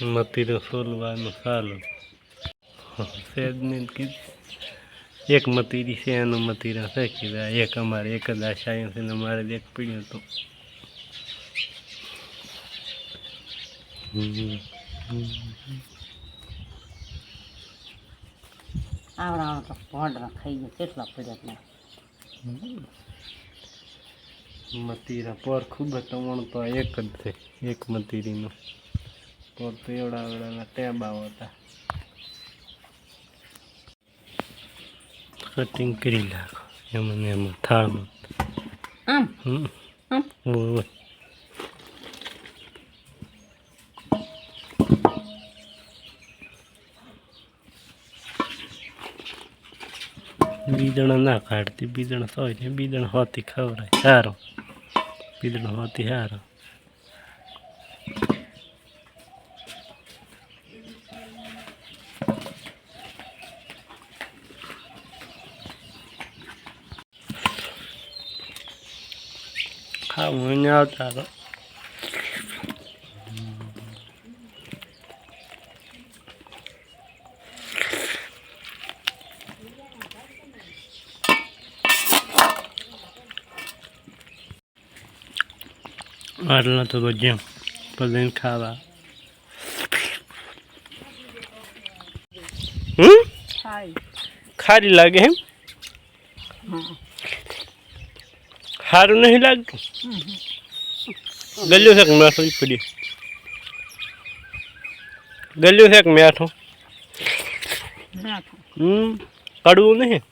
મતીરો સોલવાનું સારું સેજ ને એક મતીરી છે એનું મતીરા છે કીધા એક અમારે એક જ આશા છે ને અમારે એક પીડ્યો તો આવડા તો ભોંડરા ખાઈ ગયો કેટલા પડ્યા મતીરા પર ખૂબ તમણ તો એક જ છે એક મતીરીનો પર તો એવડા એવડાના ટેબા હતા કટિંગ કરી નાખો એમાં એમાં થાળમાં આમ બીજણ ના કાઢતી બીજણ હોય ને બીજણ હોતી ખવડાય સારો બીજણ હોતી સારો ખાવું ને આવતા તો આટલા તો જેમ બધાને ખાવા ખારી લાગે એમ સારું નહીં લાગતું ગલ્યું છે કે મેઠો પડી ગલ્યું છે કે મેઠો કડવું નહીં